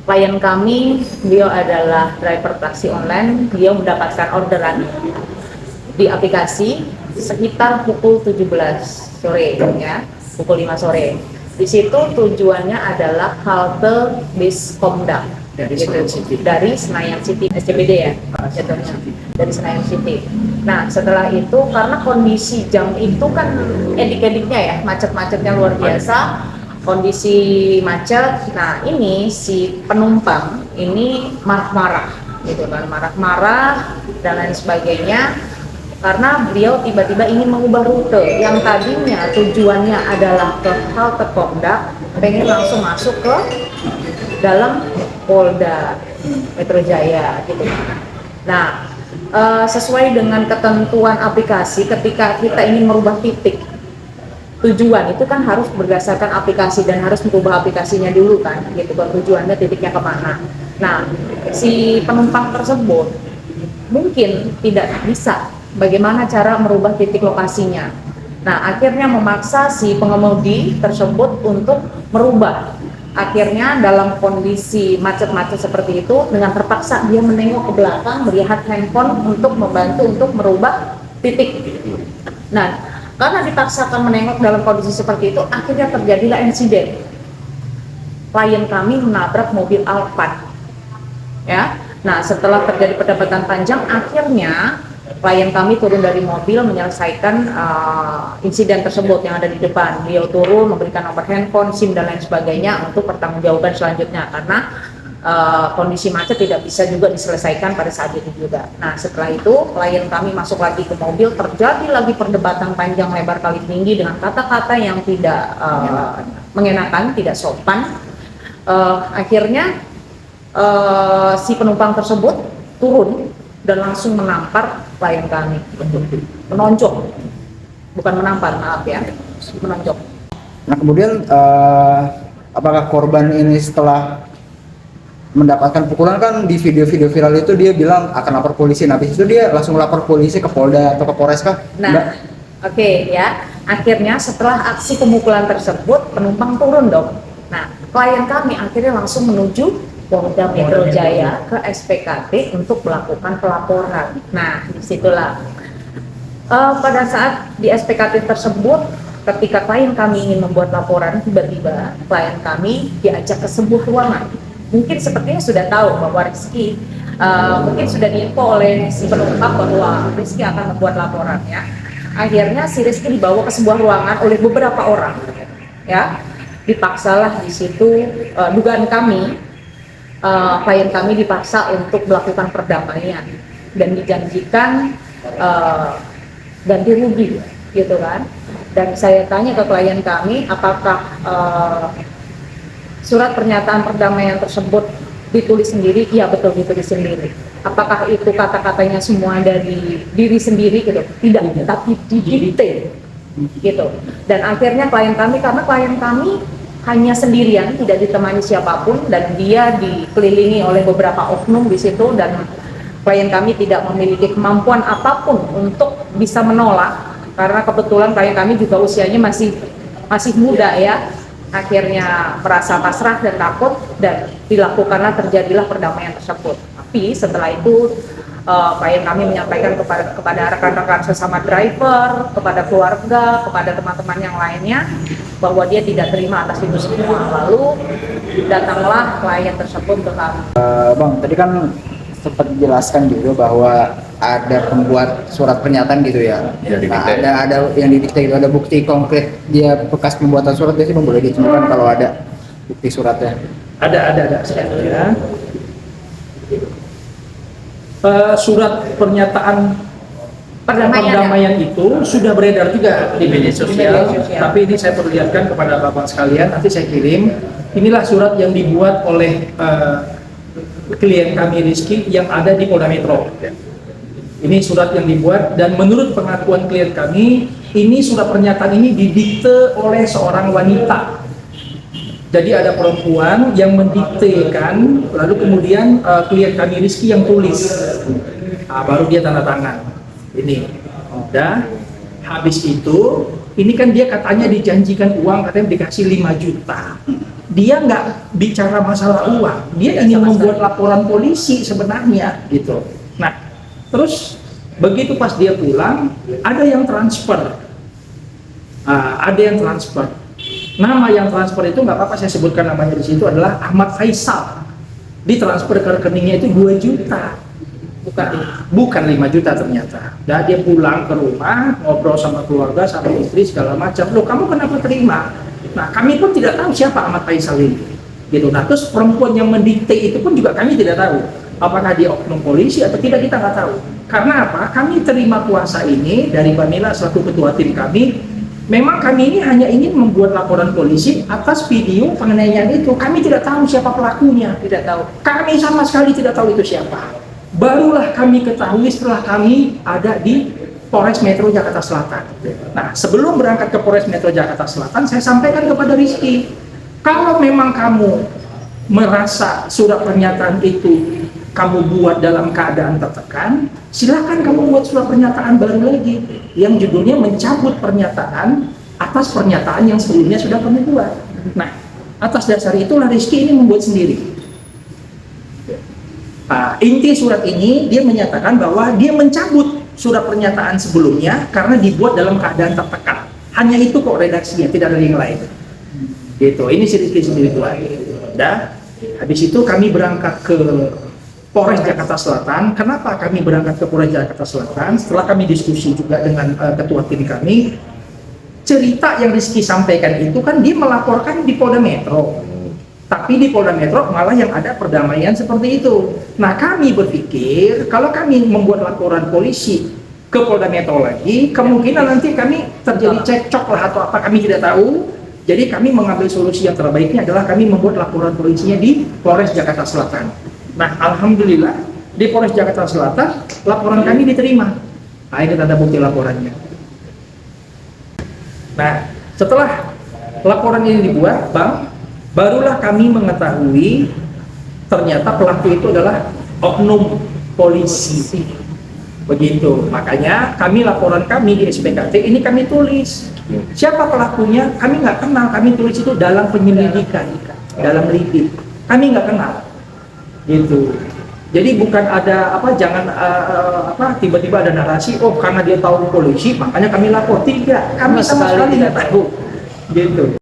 Klien kami, beliau adalah driver taksi online. Beliau mendapatkan orderan di aplikasi sekitar pukul 17 sore, ya, pukul 5 sore. Di situ tujuannya adalah halte bis Komdak dari Senayan City, SCBD ya, jatuhnya dari Senayan City. Nah, setelah itu karena kondisi jam itu kan edik-ediknya ya, macet-macetnya luar biasa, kondisi macet. Nah, ini si penumpang ini marah-marah gitu kan, marah-marah dan lain sebagainya, karena beliau tiba-tiba ingin mengubah rute yang tadinya tujuannya adalah ke halte Komdak, pengen langsung masuk ke dalam Polda Metro Jaya gitu. Nah, sesuai dengan ketentuan aplikasi, ketika kita ingin merubah titik tujuan itu kan harus berdasarkan aplikasi dan harus merubah aplikasinya dulu kan, gitu kan, tujuannya titiknya kemana. Nah, si penumpang tersebut mungkin tidak bisa bagaimana cara merubah titik lokasinya. Nah, akhirnya memaksa si pengemudi tersebut untuk merubah. Akhirnya dalam kondisi macet-macet seperti itu, dengan terpaksa dia menengok ke belakang, melihat handphone untuk membantu untuk merubah titik. Nah, karena dipaksakan menengok dalam kondisi seperti itu, akhirnya terjadilah insiden. Klien kami menabrak mobil Alphard. Ya. Nah, setelah terjadi perdebatan panjang, akhirnya klien kami turun dari mobil menyelesaikan insiden tersebut yang ada di depan. Beliau turun, memberikan nomor handphone, SIM dan lain sebagainya untuk pertanggungjawaban selanjutnya, karena kondisi macet tidak bisa juga diselesaikan pada saat itu juga. Nah, setelah itu klien kami masuk lagi ke mobil, terjadi lagi perdebatan panjang lebar kali tinggi dengan kata-kata yang tidak mengenakan, tidak sopan. Akhirnya si penumpang tersebut turun dan langsung menampar klien kami, menonjok, bukan menampar, maaf ya, menonjok. Nah, kemudian apakah korban ini setelah mendapatkan pukulan, kan di video-video viral itu dia bilang akan lapor polisi, nah habis itu dia langsung lapor polisi ke Polda atau ke Polres kah? Nah, oke, ya, akhirnya setelah aksi pemukulan tersebut penumpang turun dong. Nah, klien kami akhirnya langsung menuju Polda Metro Jaya ke SPKT untuk melakukan pelaporan. Nah, disitulah pada saat di SPKT tersebut, ketika klien kami ingin membuat laporan, tiba-tiba klien kami diajak ke sebuah ruangan. Mungkin sepertinya sudah tahu bahwa Rizky mungkin sudah diinfo oleh si penumpang bahwa Rizky akan membuat laporan, ya. Akhirnya si Rizky dibawa ke sebuah ruangan oleh beberapa orang, ya. Dipaksalah di situ, dugaan kami, klien kami dipaksa untuk melakukan perdamaian dan dijanjikan ganti rugi, gitu kan. Dan saya tanya ke klien kami, apakah surat pernyataan perdamaian tersebut ditulis sendiri? Iya, betul, ditulis sendiri. Apakah itu kata-katanya semua dari diri sendiri gitu? Tidak, tapi didikte gitu. Dan akhirnya klien kami, karena klien kami hanya sendirian, tidak ditemani siapapun, dan dia dikelilingi oleh beberapa oknum di situ, dan klien kami tidak memiliki kemampuan apapun untuk bisa menolak, karena kebetulan klien kami juga usianya masih muda, ya. Akhirnya merasa pasrah dan takut, dan dilakukanlah, terjadilah perdamaian tersebut. Tapi setelah itu klien kami menyampaikan kepada rekan-rekan sesama driver, kepada keluarga, kepada teman-teman yang lainnya, bahwa dia tidak terima atas itu semua. Lalu datanglah klien tersebut ke kami. Bang, tadi kan sempat dijelaskan juga bahwa ada pembuat surat pernyataan gitu ya. Nah, ada yang didikte itu, ada bukti konkret dia bekas pembuatan surat, dia sih boleh ditunjukkan kalau ada bukti suratnya. Ada sebenarnya. Surat pernyataan perdamaian itu sudah beredar juga di media sosial, tapi ini saya perlihatkan kepada bapak sekalian, nanti saya kirim. Inilah surat yang dibuat oleh klien kami Rizky yang ada di Polda Metro. Ini surat yang dibuat, dan menurut pengakuan klien kami, ini surat pernyataan ini didikte oleh seorang wanita. Jadi ada perempuan yang mendiktekan, lalu kemudian klien kami Rizky yang tulis, baru dia tanda tangan. Ini. Udah, habis itu ini kan dia katanya dijanjikan uang, katanya dikasih 5 juta. Dia nggak bicara masalah uang, dia ingin membuat laporan polisi sebenarnya gitu. Nah, terus begitu pas dia pulang, ada yang transfer. Ada yang transfer. Nama yang transfer itu nggak apa-apa saya sebutkan namanya di situ adalah Ahmad Faisal. Ditransfer ke rekeningnya itu 2 juta. Bukan 5 juta ternyata. Dan dia pulang ke rumah, ngobrol sama keluarga, sama istri segala macam. Loh, kamu kenapa terima? Nah, kami pun tidak tahu siapa Ahmad Faisal ini. Gitu. Nah, terus perempuan yang mendikte itu pun juga kami tidak tahu. Apakah dia oknum polisi atau tidak, kita nggak tahu. Karena apa? Kami terima kuasa ini dari Mbak Mila selaku ketua tim kami. Memang kami ini hanya ingin membuat laporan polisi atas video penganiayaan itu. Kami tidak tahu siapa pelakunya. Tidak tahu. Kami sama sekali tidak tahu itu siapa. Barulah kami ketahui setelah kami ada di Polres Metro Jakarta Selatan. Nah, sebelum berangkat ke Polres Metro Jakarta Selatan, saya sampaikan kepada Rizky, kalau memang kamu merasa surat pernyataan itu kamu buat dalam keadaan tertekan, silakan kamu buat surat pernyataan baru lagi yang judulnya mencabut pernyataan atas pernyataan yang sebelumnya sudah kamu buat. Nah, atas dasar itulah Rizky ini membuat sendiri. Inti surat ini dia menyatakan bahwa dia mencabut surat pernyataan sebelumnya karena dibuat dalam keadaan tertekan. Hanya itu kok redaksinya, tidak ada yang lain. Gitu. Ini si Rizky sendiri buat. Dan habis itu kami berangkat ke Polres Jakarta Selatan. Kenapa kami berangkat ke Polres Jakarta Selatan? Setelah kami diskusi juga dengan ketua tim kami, cerita yang Rizky sampaikan itu kan dia melaporkan di Polda Metro. Tapi di Polda Metro malah yang ada perdamaian seperti itu. Nah, kami berpikir kalau kami membuat laporan polisi ke Polda Metro lagi, kemungkinan nanti kami terjadi cekcok lah atau apa, kami tidak tahu. Jadi kami mengambil solusi yang terbaiknya adalah kami membuat laporan polisinya di Polres Jakarta Selatan. Nah, alhamdulillah di Polres Jakarta Selatan laporan kami diterima. Nah, ini tanda bukti laporannya. Nah, setelah laporan ini dibuat, Bang, barulah kami mengetahui ternyata pelaku itu adalah oknum polisi. Begitu. Makanya kami laporan kami di SPKT ini kami tulis. Siapa pelakunya? Kami nggak kenal. Kami tulis itu dalam penyelidikan, dalam lidik. Kami nggak kenal. Gitu. Jadi bukan ada apa, jangan tiba-tiba ada narasi, oh karena dia tahu polisi makanya kami lapor. Tidak, kami sama sekali tidak tahu. Gitu.